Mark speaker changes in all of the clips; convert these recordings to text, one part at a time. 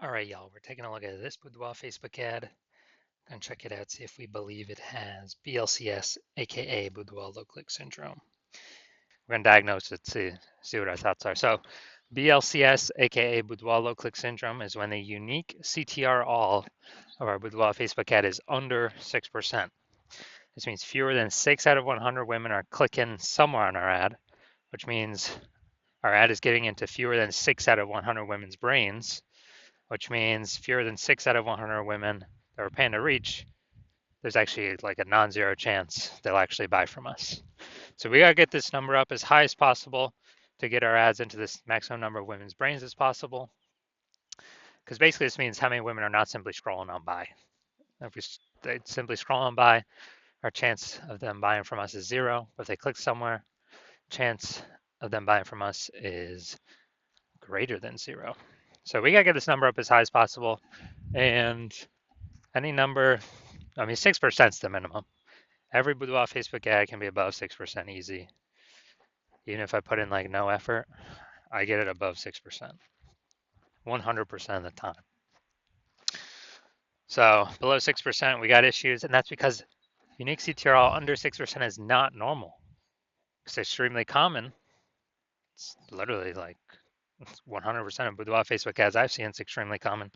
Speaker 1: All right, y'all, we're taking a look at this Boudoir Facebook ad. Gonna check it out, see if we believe it has BLCS, aka Boudoir low click syndrome. We're gonna diagnose it, see what our thoughts are. So BLCS, aka Boudoir low click syndrome, is when the unique CTR all of our Boudoir Facebook ad is under 6%. This means fewer than 6 out of 100 women are clicking somewhere on our ad, which means our ad is getting into fewer than 6 out of 100 women's brains, which means fewer than 6 out of 100 women that we're paying to reach, there's actually like a non-zero chance they'll actually buy from us. So we gotta get this number up as high as possible to get our ads into this maximum number of women's brains as possible. Because basically this means how many women are not simply scrolling on by. If they simply scroll on by, our chance of them buying from us is zero. But if they click somewhere, chance of them buying from us is greater than zero. So we gotta get this number up as high as possible. And any number, I mean, 6% is the minimum. Every Boudoir Facebook ad can be above 6% easy. Even if I put in like no effort, I get it above 6%, 100% of the time. So below 6%, we got issues, and that's because unique CTRL under 6% is not normal. It's extremely common. It's literally like 100% of Boudoir Facebook ads I've seen, it's extremely common,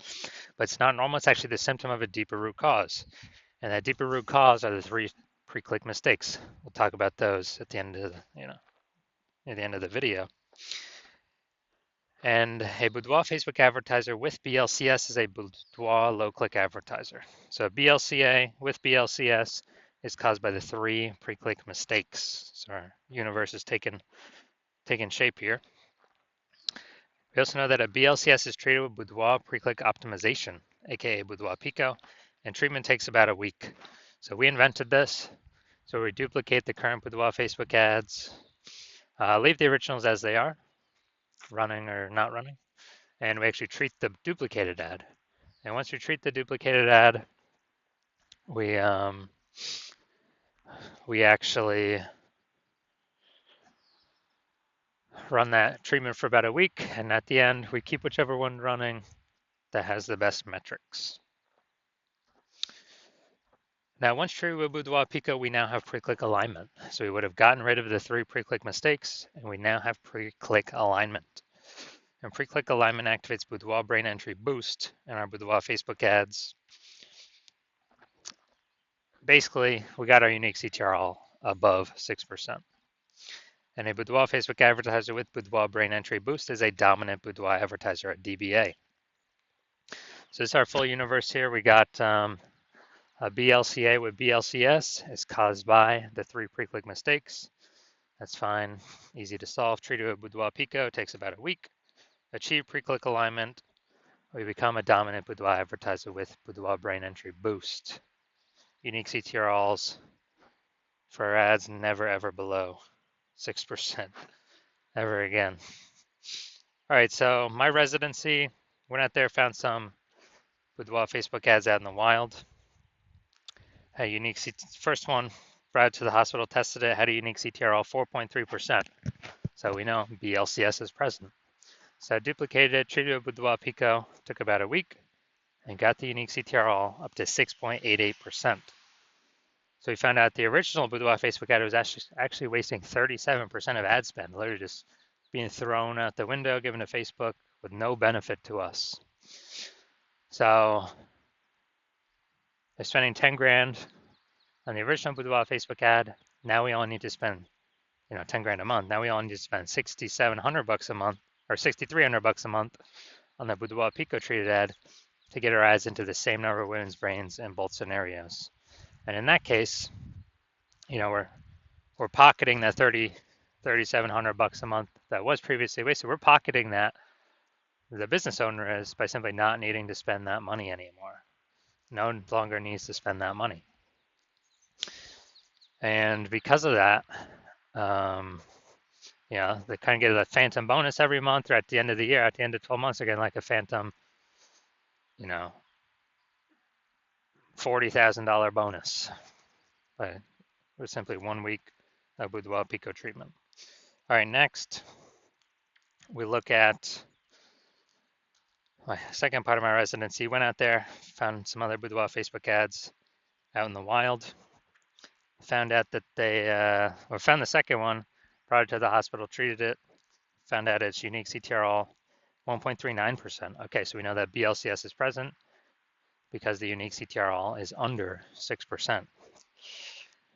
Speaker 1: but it's not normal. It's actually the symptom of a deeper root cause. And that deeper root cause are the 3 pre-click mistakes. We'll talk about those at the end of at the end of the video. And a Boudoir Facebook advertiser with BLCS is a Boudoir low-click advertiser. So BLCA with BLCS is caused by the 3 pre-click mistakes. So our universe is taking shape here. We also know that a BLCS is treated with Boudoir pre-click optimization, aka Boudoir Pico, and treatment takes about a week. So we invented this. So we duplicate the current Boudoir Facebook ads, leave the originals as they are, running or not running, and we actually treat the duplicated ad. And once we treat the duplicated ad, we actually run that treatment for about a week, and at the end, we keep whichever one running that has the best metrics. Now, once treated with Boudoir Pico, we now have pre-click alignment. So we would have gotten rid of the 3 pre-click mistakes, and we now have pre-click alignment. And pre-click alignment activates Boudoir brain entry boost in our Boudoir Facebook ads. Basically, we got our unique CTR above 6%. And a Boudoir Facebook advertiser with Boudoir brain entry boost is a dominant Boudoir advertiser at DBA. So this is our full universe here. We got a BLCA with BLCS is caused by the 3 pre-click mistakes. That's fine, easy to solve. Treated with Boudoir Pico takes about a week. Achieve pre-click alignment. We become a dominant Boudoir advertiser with Boudoir brain entry boost. Unique CTRLs for our ads never ever below 6% ever again. All right, so my residency, went out there, found some Boudoir Facebook ads out in the wild. A unique first one, brought it to the hospital, tested it, had a unique CTRL 4.3%. So we know BLCS is present. So I duplicated it, treated it with Boudoir Pico, took about a week, and got the unique CTRL up to 6.88%. So we found out the original Boudoir Facebook ad was actually wasting 37% of ad spend, literally just being thrown out the window, given to Facebook with no benefit to us. So they're spending 10 grand on the original Boudoir Facebook ad. Now we only need to spend, 10 grand a month. Now we only need to spend $6,700 a month or $6,300 a month on the Boudoir Pico treated ad to get our ads into the same number of women's brains in both scenarios. And in that case, we're pocketing that $3,700 a month that was previously wasted. We're pocketing that. The business owner is by simply not needing to spend that money anymore. No longer needs to spend that money. And because of that, they kind of get a phantom bonus every month, or at the end of the year, at the end of 12 months, they're getting like a phantom, $40,000 bonus. But it was simply 1 week of Boudoir Pico treatment. All right, next, we look at My second part of my residency, went out there, found some other Boudoir Facebook ads out in the wild. Found out that or found the second one, brought it to the hospital, treated it, found out its unique CTRL 1.39%. Okay, so we know that BLCS is present because the unique CTRL is under 6%.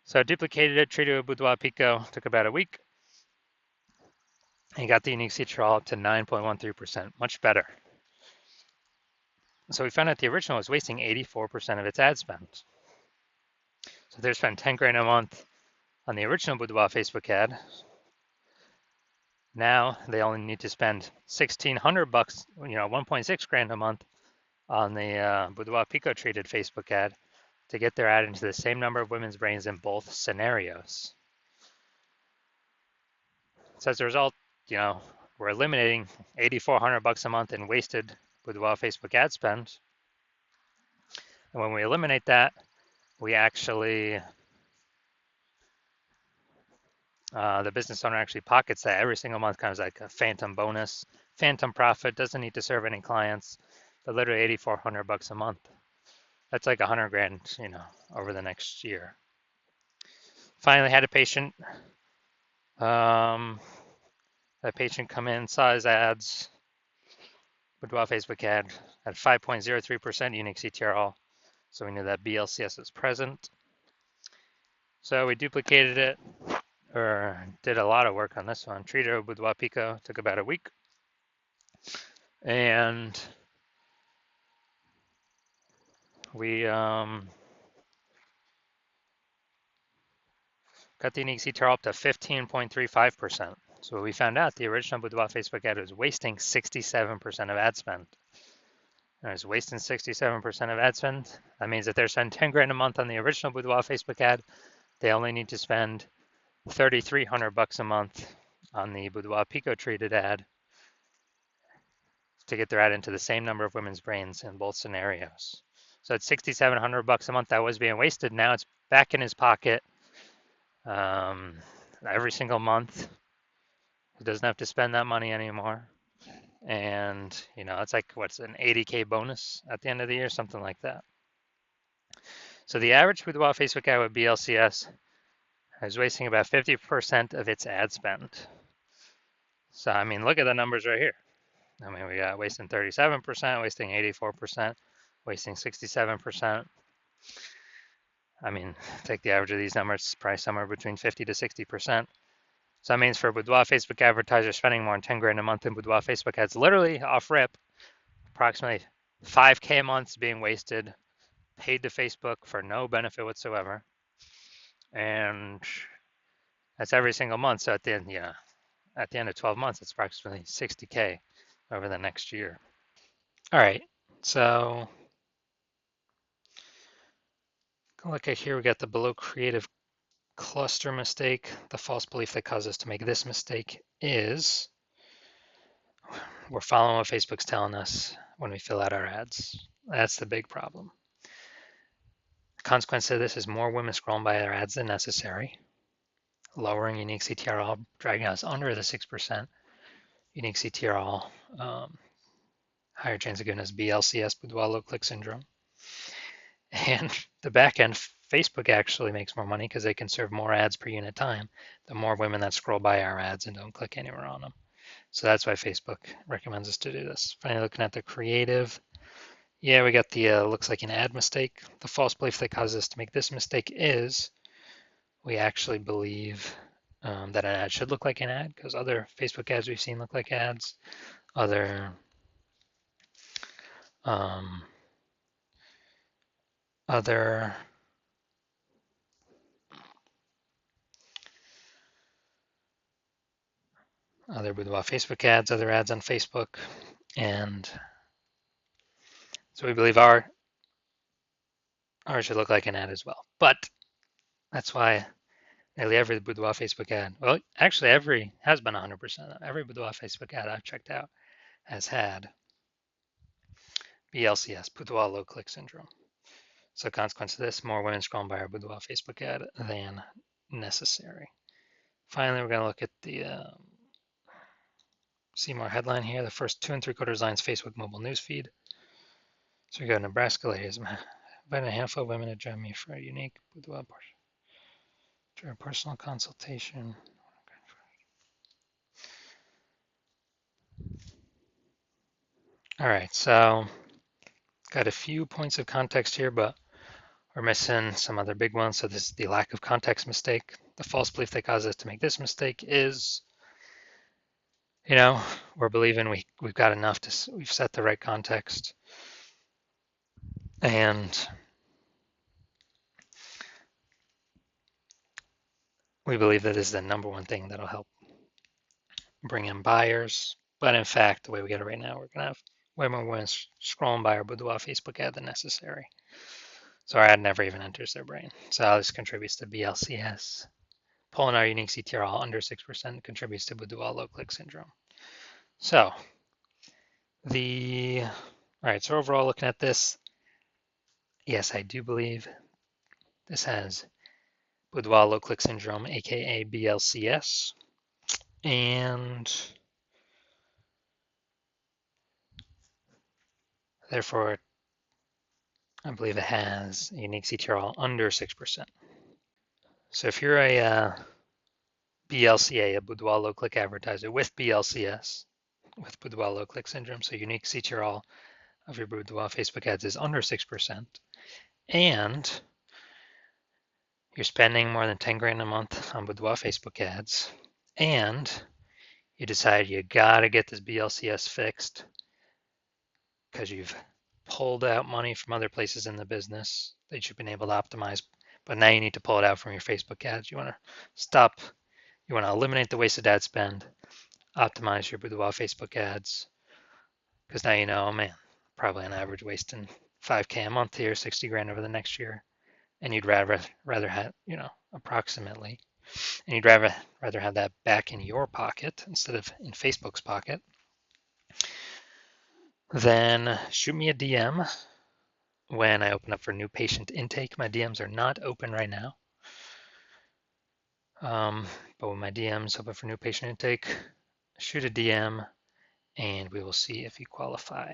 Speaker 1: So I duplicated it, treated it with Boudoir Pico, took about a week, and got the unique CTRL up to 9.13%, much better. So we found out the original was wasting 84% of its ad spend. So they're spending 10 grand a month on the original Boudoir Facebook ad. Now they only need to spend $1,600, 1.6 grand a month on the Boudoir Pico treated Facebook ad to get their ad into the same number of women's brains in both scenarios. So as a result, we're eliminating $8,400 a month in wasted Boudoir Facebook ad spend. And when we eliminate that, we actually, the business owner actually pockets that every single month, kind of like a phantom bonus, phantom profit, doesn't need to serve any clients, but literally $8,400 a month. That's like 100 grand, over the next year. Finally had a patient, that patient come in, saw his ads, Boudoir Facebook ad at 5.03% unique CTRL. So we knew that BLCS is present. So we duplicated it, or did a lot of work on this one. Treated it with Boudoir Pico, took about a week. And we got the unique CTRL up to 15.35%. So we found out the original Boudoir Facebook ad was wasting 67% of ad spend. And it's wasting 67% of ad spend. That means that they're spending 10 grand a month on the original Boudoir Facebook ad. They only need to spend $3,300 a month on the Boudoir Pico treated ad to get their ad into the same number of women's brains in both scenarios. So it's $6,700 a month that was being wasted. Now it's back in his pocket every single month. He doesn't have to spend that money anymore. And, it's like, what's an 80K bonus at the end of the year, something like that. So the average Boudoir Facebook ad with BLCS is wasting about 50% of its ad spend. So, look at the numbers right here. We got wasting 37%, wasting 84%, wasting 67%. Take the average of these numbers, it's probably somewhere between 50 to 60%. So that means for Boudoir Facebook advertisers spending more than 10 grand a month in Boudoir Facebook ads, literally off rip, approximately 5K a month is being wasted, paid to Facebook for no benefit whatsoever. And that's every single month. So at the end of 12 months, it's approximately 60K over the next year. All right, so look at here, we got the below creative cluster mistake. The false belief that caused us to make this mistake is we're following what Facebook's telling us when we fill out our ads. That's the big problem. The consequence of this is more women scrolling by our ads than necessary, lowering unique CTRL, dragging us under the 6% unique CTRL, higher chance of giving us BLCS, Boudoir low click syndrome. And the back end, Facebook actually makes more money because they can serve more ads per unit time, the more women that scroll by our ads and don't click anywhere on them. So that's why Facebook recommends us to do this. Finally, looking at the creative, yeah, we got the looks like an ad mistake. The false belief that causes us to make this mistake is we actually believe that an ad should look like an ad because other Facebook ads we've seen look like ads. Other Boudoir Facebook ads, other ads on Facebook, and so we believe ours should look like an ad as well. But that's why nearly every Boudoir Facebook ad, well, actually every has been 100%. Every Boudoir Facebook ad I've checked out has had BLCS, Boudoir low click syndrome. So consequence of this, more women scrolling by our Boudoir Facebook ad than necessary. Finally, we're going to look at the See more headline here. The first 2 3/4 lines Facebook mobile newsfeed. So we go Nebraska ladies. Invited a handful of women to join me for a unique boudoir portion. During a personal consultation. All right, so got a few points of context here, but we're missing some other big ones. So this is the lack of context mistake. The false belief that causes us to make this mistake is, we're believing we've got enough we've set the right context, and we believe that is the number one thing that'll help bring in buyers. But in fact, the way we get it right now, we're gonna have way more women scrolling by our Boudoir Facebook ad than necessary. So our ad never even enters their brain. So this contributes to BLCS. Pulling our unique CTRL under 6% contributes to Boudoir low click syndrome. So all right, so overall looking at this, yes, I do believe this has Boudoir low click syndrome, aka BLCS, and therefore I believe it has a unique CTRL under 6%. So if you're a BLCA, a Boudoir low click advertiser with BLCS, with Boudoir low click syndrome, so unique CTRL of your Boudoir Facebook ads is under 6%, and you're spending more than 10 grand a month on Boudoir Facebook ads, and you decide you gotta get this BLCS fixed because you've pulled out money from other places in the business that you've been able to optimize, but now you need to pull it out from your Facebook ads. You want to eliminate the wasted ad spend, optimize your Boudoir Facebook ads, because now you know, oh man, probably on average wasting 5K a month here, 60 grand over the next year, and you'd rather have, approximately, and you'd rather have that back in your pocket instead of in Facebook's pocket, then shoot me a DM when I open up for new patient intake. My DMs are not open right now. But when my DMs open for new patient intake, shoot a DM and we will see if you qualify.